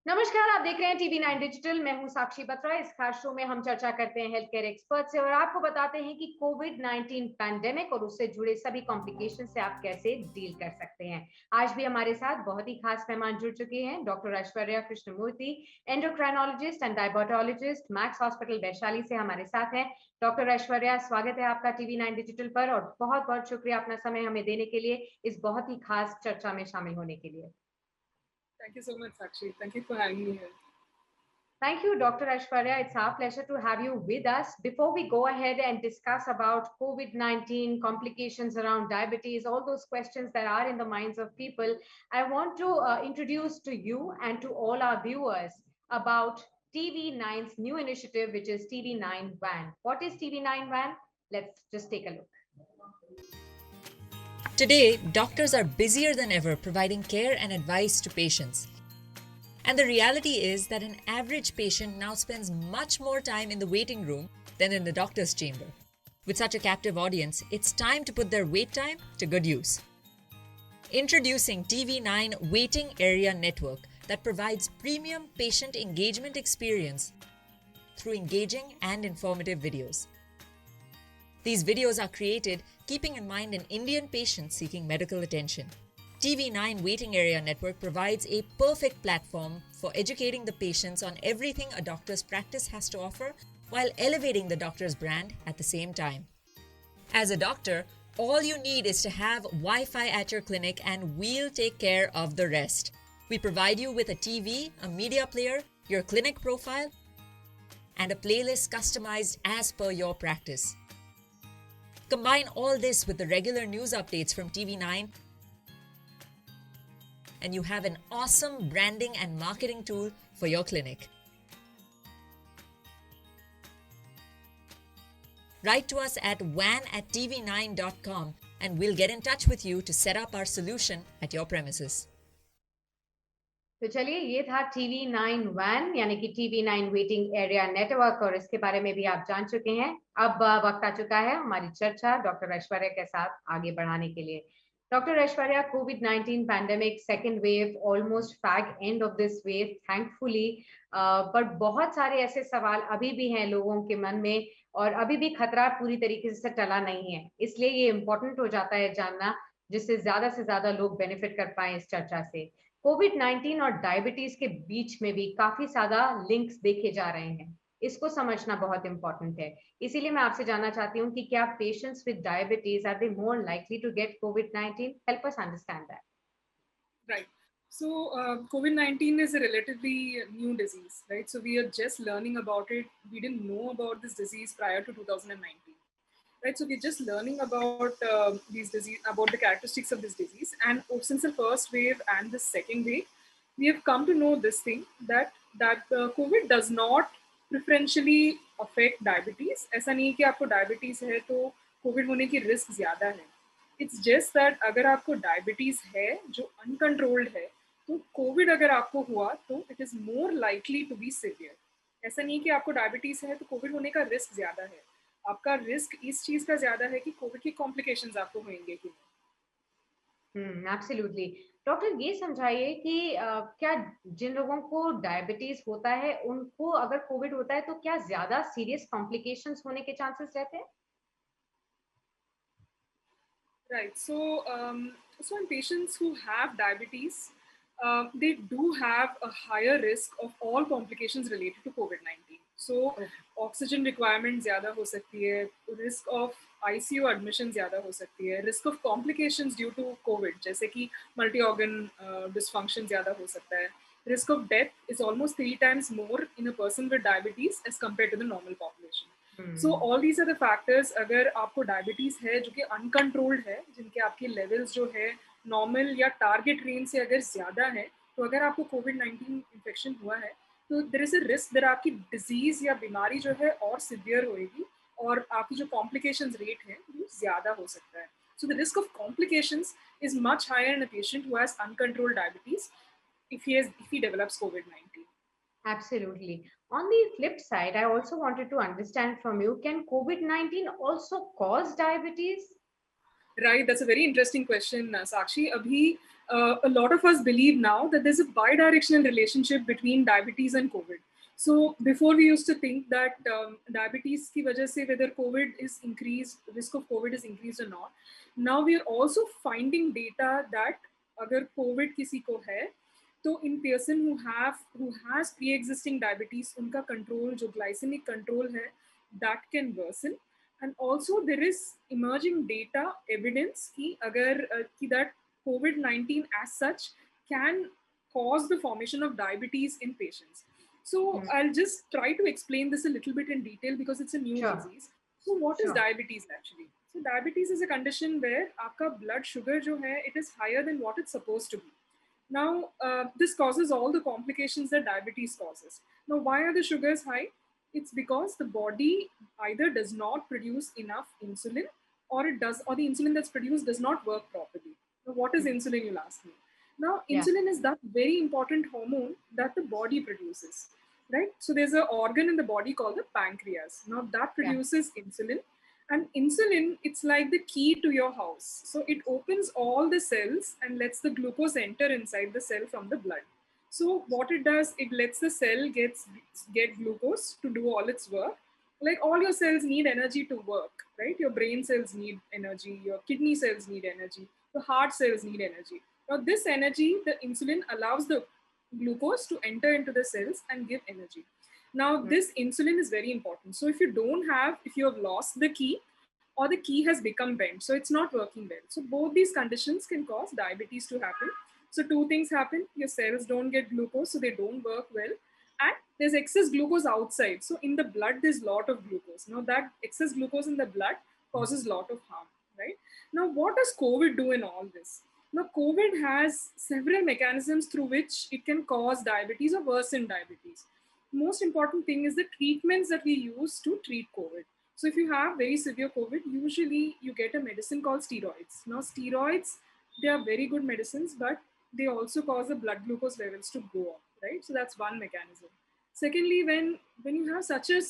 नमस्कार, आप देख रहे हैं टीवी 9 डिजिटल। मैं हूं साक्षी बत्रा। इस खास शो में हम चर्चा करते हैं हेल्थ केयर एक्सपर्ट से और आपको बताते हैं कि कोविड-19 पैंडेमिक और उससे जुड़े सभी कॉम्प्लिकेशन से आप कैसे डील कर सकते हैं। आज भी हमारे साथ बहुत ही खास मेहमान जुड़ चुके हैं। Doctor Aishwarya Krishnamurthy, endocrinologist and diabetologist, Max Hospital Vaishali से हमारे साथ हैं। डॉक्टर ऐश्वर्या, स्वागत है आपका टीवी 9 डिजिटल पर और बहुत बहुत शुक्रिया अपना समय हमें देने के लिए, इस बहुत ही खास चर्चा में शामिल होने के लिए। Thank you so much, Sakshi. Thank you for having me here. Thank you, Dr. Aishwarya. It's our pleasure to have you with us. Before we go ahead and discuss about COVID-19, complications around diabetes, all those questions that are in the minds of people, I want to introduce to you and to all our viewers about TV9's new initiative, which is TV9 Van. What is TV9 Van? Let's just take a look. Today, doctors are busier than ever providing care and advice to patients. And the reality is that an average patient now spends much more time in the waiting room than in the doctor's chamber. With such a captive audience, it's time to put their wait time to good use. Introducing TV9 Waiting Area Network that provides premium patient engagement experience through engaging and informative videos. These videos are created keeping in mind an Indian patient seeking medical attention. TV9 Waiting Area Network provides a perfect platform for educating the patients on everything a doctor's practice has to offer while elevating the doctor's brand at the same time. As a doctor, all you need is to have Wi-Fi at your clinic and we'll take care of the rest. We provide you with a TV, a media player, your clinic profile, and a playlist customized as per your practice. Combine all this with the regular news updates from TV9 and you have an awesome branding and marketing tool for your clinic. Write to us at van@tv9.com and we'll get in touch with you to set up our solution at your premises. तो चलिए, ये था TV9 van यानी कि TV9 waiting area network और इसके बारे में भी आप जान चुके हैं। अब वक्त आ चुका है हमारी चर्चा डॉक्टर ऐश्वर्या के साथ आगे बढ़ाने के लिए। Doctor Aishwarya, covid pandemic second wave, almost fag end of this wave thankfully, but बहुत सारे ऐसे सवाल अभी भी हैं लोगों के मन में और अभी भी खतरा पूरी तरीके से टला नहीं है। इसलिए ये इम्पोर्टेंट हो जाता है जानना, जिससे से ज्यादा लोग बेनिफिट कर पाए इस चर्चा से। कोविड-19 और डायबिटीज के बीच में भी काफी ज्यादा लिंक्स देखे जा रहे हैं। इसको समझना बहुत इंपॉर्टेंट है। इसीलिए मैं आपसे जानना चाहती हूँ कि क्या patients with diabetes are they more likely to get कोविड-19? Help us understand that. Right. So, COVID-19 is a relatively new disease, right? So, we are just learning about it. We didn't know about this disease prior to 2019, right? So, we're just learning about these disease, about the characteristics of this disease. And since the first wave and the second wave, we have come to know this thing that COVID does not preferentially affect diabetes. ऐसा नहीं है कि आपको diabetes है तो COVID होने की risk ज़्यादा है. इट्स जस्ट दैट अगर आपको डायबिटीज है जो अनकंट्रोल्ड है तो कोविड अगर आपको हुआ तो it is more likely to be severe. ऐसा नहीं कि आपको डायबिटीज है तो कोविड होने का रिस्क ज्यादा है. आपका रिस्क इस चीज का ज्यादा है कि कोविड की कॉम्प्लिकेशंस आपको होंगे कि नहीं. एब्सोल्युटली। डॉक्टर, ये समझाइए कि क्या जिन लोगों को डायबिटीज होता है उनको अगर कोविड होता है तो क्या ज्यादा सीरियस कॉम्प्लिकेशंस होने के चांसेस रहते हैं? Right. So in patients who have diabetes, they do have a higher risk of all complications related to COVID-19. So, oxygen requirement ज़्यादा हो सकती है, risk of ICU admission ज़्यादा हो सकती है, risk of complications due to COVID जैसे कि multi-organ dysfunction ज़्यादा हो सकता है, risk of death is almost 3 times more in a person with diabetes as compared to the normal population. So all these are the factors. अगर आपको diabetes है जो कि अनकंट्रोल्ड है, जिनके आपके लेवल्स जो है नॉर्मल या टारगेट रेंज से अगर ज़्यादा है, तो अगर आपको कोविड-19 इन्फेक्शन हुआ है तो there is a risk that आपकी डिजीज या बीमारी जो है और सिवियर होएगी और आपकी जो कॉम्प्लिकेशंस रेट है वो ज़्यादा हो सकता है. So the risk of complications is much higher in a patient who has uncontrolled diabetes if he develops COVID-19. Absolutely. On the flip side, I also wanted to understand from you, can COVID-19 also cause diabetes? Right, that's a very interesting question, Sakshi. Abhi, a lot of us believe now that there's a bi-directional relationship between diabetes and COVID. So before we used to think that diabetes ki wajah se whether COVID is increased, risk of COVID is increased or not. Now we are also finding data that agar COVID kisi ko hai, तो in person who has pre-existing diabetes, उनका control जो glycemic control है, that can worsen. And also there is emerging data evidence कि अगर कि that COVID-19 as such can cause the formation of diabetes in patients. So I'll just try to explain this a little bit in detail because it's a new Sure. disease. So what is Sure. diabetes actually? So diabetes is a condition where आपका blood sugar जो है, it is higher than what it's supposed to be. Now, this causes all the complications that diabetes causes. Now, why are the sugars high? It's because the body either does not produce enough insulin, or it does, or the insulin that's produced does not work properly. Now, what is insulin, you'll ask me? Now, Yeah. insulin is that very important hormone that the body produces, right? So there's an organ in the body called the pancreas. Now that produces insulin, and insulin, it's like the key to your house. So it opens all the cells and lets the glucose enter inside the cell from the blood. So what it does, it lets the cell get glucose to do all its work. Like all your cells need energy to work, right? Your brain cells need energy, your kidney cells need energy, the heart cells need energy. Now this energy, the insulin allows the glucose to enter into the cells and give energy. Now this insulin is very important. So if you have lost the key, or the key has become bent, so it's not working well. So both these conditions can cause diabetes to happen. So two things happen: your cells don't get glucose, so they don't work well, and there's excess glucose outside. So in the blood, there's a lot of glucose. Now that excess glucose in the blood causes a lot of harm, right? Now what does COVID do in all this? Now COVID has several mechanisms through which it can cause diabetes or worsen diabetes. Most important thing is the treatments that we use to treat COVID. So if you have very severe COVID, usually you get a medicine called steroids. Now steroids, they are very good medicines, but they also cause the blood glucose levels to go up, right? So that's one mechanism. Secondly, when you have such a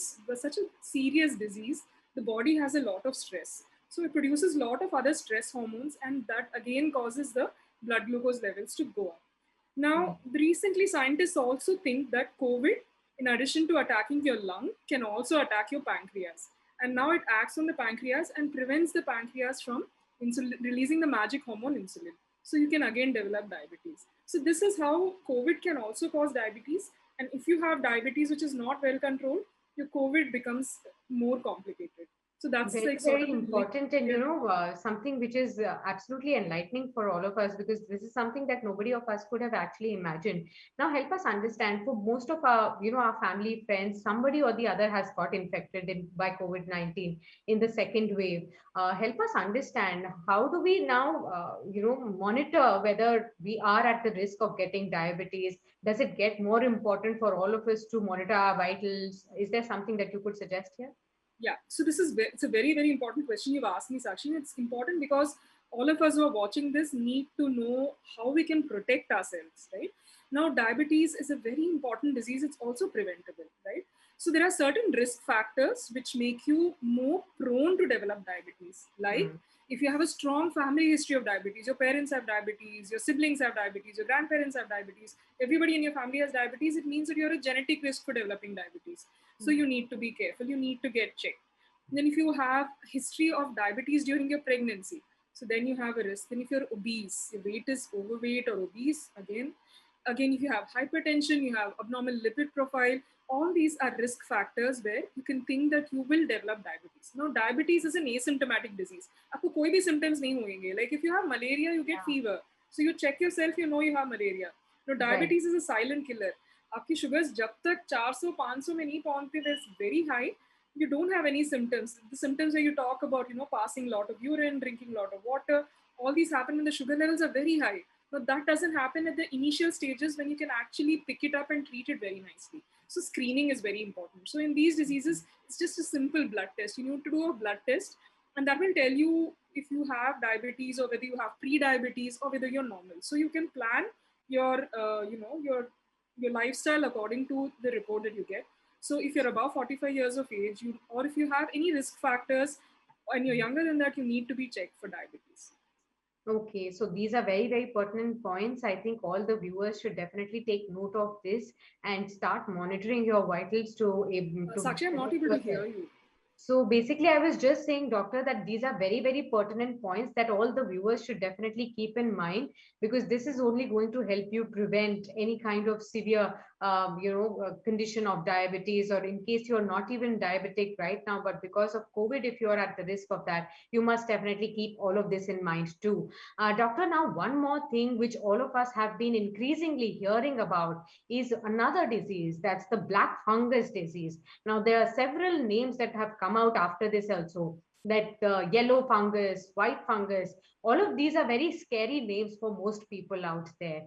serious disease, the body has a lot of stress. So it produces a lot of other stress hormones, and that again causes the blood glucose levels to go up. Now, recently scientists also think that COVID, in addition to attacking your lung, can also attack your pancreas. And now it acts on the pancreas and prevents the pancreas from releasing the magic hormone insulin. So you can again develop diabetes. So this is how COVID can also cause diabetes. And if you have diabetes which is not well controlled, your COVID becomes more complicated. So that's Very, like sort very of important, and something which is absolutely enlightening for all of us, because this is something that nobody of us could have actually imagined. Now, help us understand, for most of our, our family, friends, somebody or the other has got infected by COVID-19 in the second wave. Help us understand, how do we now, monitor whether we are at the risk of getting diabetes? Does it get more important for all of us to monitor our vitals? Is there something that you could suggest here? Yeah, so it's a very, very important question you've asked me, Sakshi. It's important because all of us who are watching this need to know how we can protect ourselves, right? Now, diabetes is a very important disease. It's also preventable, right? So there are certain risk factors which make you more prone to develop diabetes. Like if you have a strong family history of diabetes, your parents have diabetes, your siblings have diabetes, your grandparents have diabetes, everybody in your family has diabetes, it means that you're a genetic risk for developing diabetes. So you need to be careful, you need to get checked. Then if you have history of diabetes during your pregnancy, so then you have a risk. Then if you're obese, your weight is overweight or obese, again if you have hypertension, you have abnormal lipid profile, all these are risk factors where you can think that you will develop diabetes. Now, diabetes is an asymptomatic disease. आपको कोई भी symptoms नहीं होंगे. Like if you have malaria, you get fever. So you check yourself, you know you have malaria. Now, diabetes is a silent killer. आपकी sugars जब तक 400-500 में नहीं पहुंचते, that's very high. You don't have any symptoms. The symptoms where you talk about, passing a lot of urine, drinking a lot of water, all these happen when the sugar levels are very high. But that doesn't happen at the initial stages when you can actually pick it up and treat it very nicely. So screening is very important. So in these diseases, it's just a simple blood test. You need to do a blood test, and that will tell you if you have diabetes or whether you have pre-diabetes or whether you're normal. So you can plan your, your lifestyle according to the report that you get. So if you're above 45 years of age, or if you have any risk factors, and you're younger than that, you need to be checked for diabetes. Okay, so these are very, very pertinent points. I think all the viewers should definitely take note of this and start monitoring your vitals to Sakshi, I'm not able to hear you. So basically, I was just saying, doctor, that these are very, very pertinent points that all the viewers should definitely keep in mind, because this is only going to help you prevent any kind of severe, condition of diabetes, or in case you're not even diabetic right now, but because of COVID, if you're at the risk of that, you must definitely keep all of this in mind too. Doctor, now one more thing which all of us have been increasingly hearing about is another disease, that's the black fungus disease. Now, there are several names that have come out after this also, that yellow fungus, white fungus, all of these are very scary names for most people out there.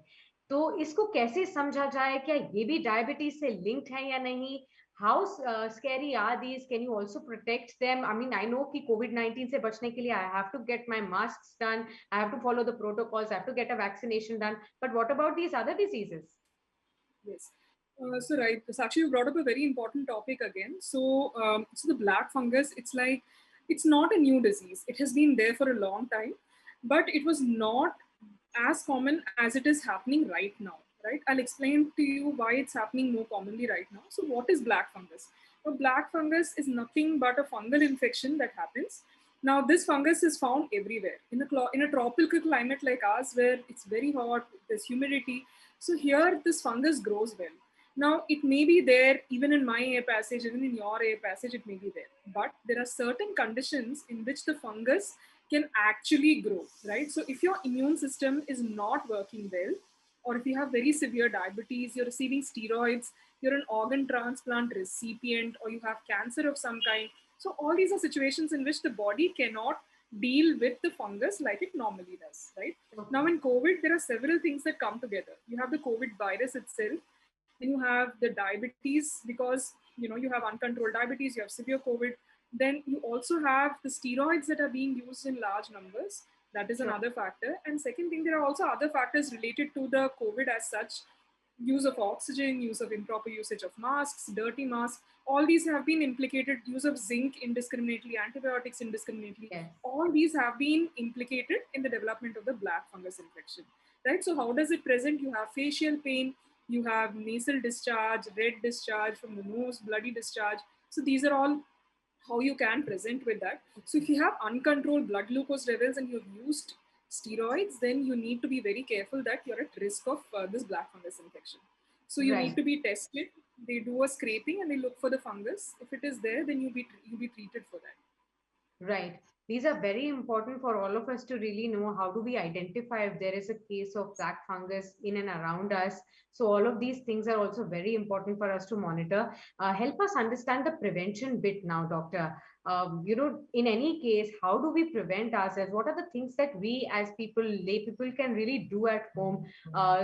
तो इसको कैसे समझा जाए, क्या ये भी diabetes से linked है या नहीं? How scary are these? Can you also protect them? I mean, I know कि COVID-19 से बचने के लिए I have to get my masks done, I have to follow the protocols, I have to get a vaccination done. But what about these other diseases? Yes. So right, Sakshi, you brought up a very important topic again. So the black fungus, it's not a new disease. It has been there for a long time, but it was not as common as it is happening right now. Right? I'll explain to you why it's happening more commonly right now. So what is black fungus? Now, black fungus is nothing but a fungal infection that happens. Now, this fungus is found everywhere in a tropical climate like ours, where it's very hot, there's humidity. So here, this fungus grows well. Now, it may be there even in my air passage, even in your air passage, it may be there. But there are certain conditions in which the fungus can actually grow, right? So if your immune system is not working well, or if you have very severe diabetes, you're receiving steroids, you're an organ transplant recipient, or you have cancer of some kind. So all these are situations in which the body cannot deal with the fungus like it normally does, right? Okay. Now in COVID, there are several things that come together. You have the COVID virus itself, then you have the diabetes, because you have uncontrolled diabetes, you have severe COVID. Then you also have the steroids that are being used in large numbers. That is another factor. And second thing, there are also other factors related to the COVID as such. Use of oxygen, use of improper usage of masks, dirty masks, all these have been implicated. Use of zinc indiscriminately, antibiotics indiscriminately. Yes. All these have been implicated in the development of the black fungus infection, right? So how does it present? You have facial pain, you have nasal discharge, red discharge from the nose, bloody discharge. So these are all how you can present with that. So if you have uncontrolled blood glucose levels and you've used steroids, then you need to be very careful that you're at risk of this black fungus infection. So you need to be tested. They do a scraping and they look for the fungus. If it is there, then you'll be treated for that. Right. These are very important for all of us to really know how do we identify if there is a case of black fungus in and around us. So all of these things are also very important for us to monitor. Help us understand the prevention bit now, doctor. In any case, how do we prevent ourselves? What are the things that we as people, lay people, can really do at home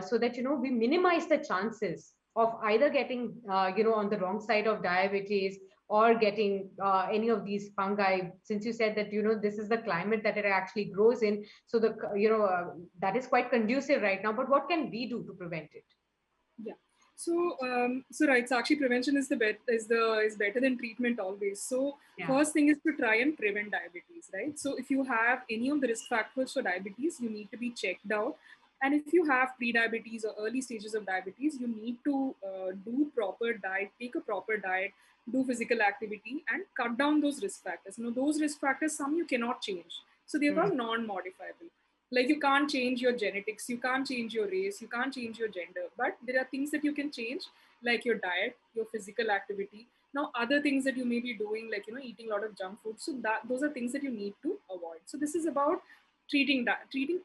so that, we minimize the chances of either getting, on the wrong side of diabetes, or getting any of these fungi, since you said that this is the climate that it actually grows in, so that is quite conducive right now, but what can we do to prevent it? Yeah, so right, Sakshi, prevention is better than treatment always. So first thing is to try and prevent diabetes, right? So if you have any of the risk factors for diabetes, you need to be checked out. And if you have pre-diabetes or early stages of diabetes, you need to do proper diet, take a proper diet, do physical activity, and cut down those risk factors. Those risk factors, some you cannot change. So they're called non-modifiable. Like you can't change your genetics, you can't change your race, you can't change your gender, but there are things that you can change, like your diet, your physical activity. Now, other things that you may be doing, like, eating a lot of junk food. So those are things that you need to avoid. So this is about treating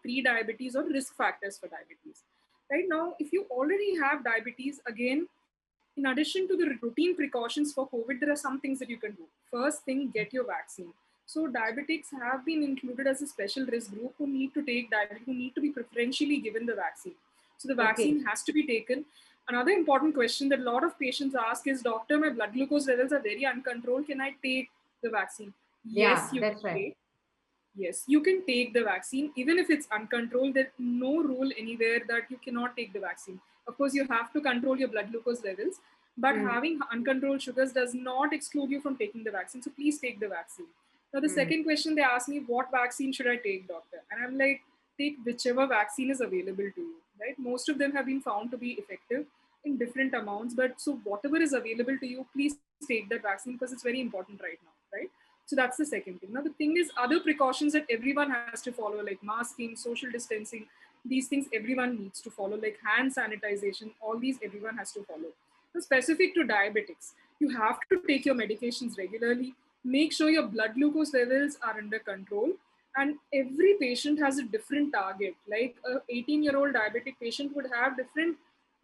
pre-diabetes or risk factors for diabetes. Right now, if you already have diabetes, again, in addition to the routine precautions for COVID, there are some things that you can do. First thing, get your vaccine. So diabetics have been included as a special risk group who need to take who need to be preferentially given the vaccine. So the vaccine has to be taken. Another important question that a lot of patients ask is, doctor, my blood glucose levels are very uncontrolled. Can I take the vaccine? Yes, you can take. Yes, you can take the vaccine. Even if it's uncontrolled, there's no rule anywhere that you cannot take the vaccine. Of course, you have to control your blood glucose levels, but having uncontrolled sugars does not exclude you from taking the vaccine. So please take the vaccine. Now, the second question they ask me, what vaccine should I take, doctor? And I'm like, take whichever vaccine is available to you, right? Most of them have been found to be effective in different amounts, but so whatever is available to you, please take that vaccine because it's very important right now, right? So that's the second thing. Now, the thing is, other precautions that everyone has to follow, like masking, social distancing, these things everyone needs to follow, like hand sanitization, all these everyone has to follow. So specific to diabetics, you have to take your medications regularly, make sure your blood glucose levels are under control, and every patient has a different target. Like a 18-year-old diabetic patient would have different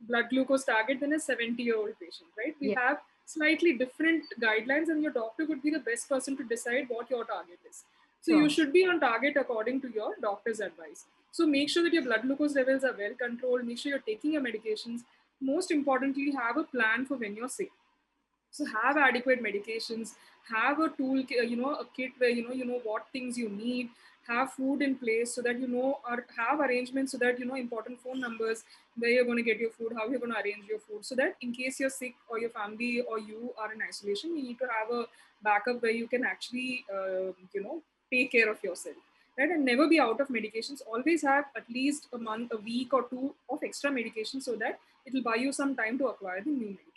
blood glucose target than a 70-year-old patient, right? We Yeah. have slightly different guidelines, and your doctor would be the best person to decide what your target is. So you Sure. should be on target according to your doctor's advice. So make sure that your blood glucose levels are well controlled, make sure you're taking your medications. Most importantly, have a plan for when you're sick. So have adequate medications, have a tool, a kit where you know what things you need, have food in place so that you know, or have arrangements so that you know important phone numbers where you're going to get your food, how you're going to arrange your food, so that in case you're sick or your family or you are in isolation, you need to have a backup where you can actually take care of yourself, right? And never be out of medications. Always have at least a month, a week or two of extra medication so that it will buy you some time to acquire the new medications.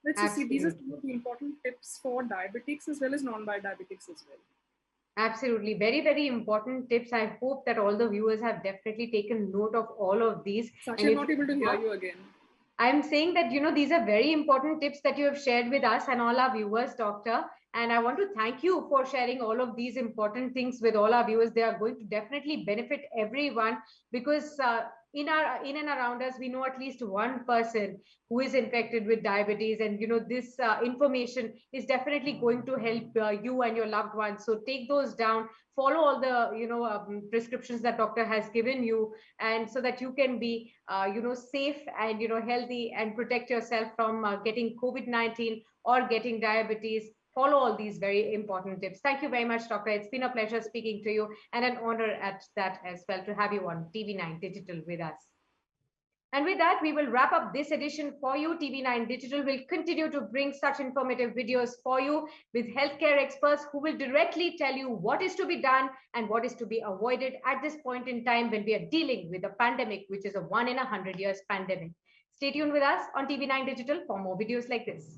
Let's just see, these are some Absolutely. of the important tips for diabetics as well as non-diabetics as well. Absolutely. Very, very important tips. I hope that all the viewers have definitely taken note of all of these. Sakshi, And I'm if not you able to hear want, you again. I'm saying that, these are very important tips that you have shared with us and all our viewers, Doctor. And I want to thank you for sharing all of these important things with all our viewers. They are going to definitely benefit everyone because in and around us, we know at least one person who is infected with diabetes. And, this information is definitely going to help you and your loved ones. So take those down, follow all the, prescriptions that doctor has given you, and so that you can be safe and healthy and protect yourself from getting COVID-19 or getting diabetes. Follow all these very important tips. Thank you very much, Doctor. It's been a pleasure speaking to you and an honor at that as well to have you on TV9 Digital with us. And with that, we will wrap up this edition for you. TV9 Digital will continue to bring such informative videos for you with healthcare experts who will directly tell you what is to be done and what is to be avoided at this point in time when we are dealing with a pandemic, which is a 1 in 100 years pandemic. Stay tuned with us on TV9 Digital for more videos like this.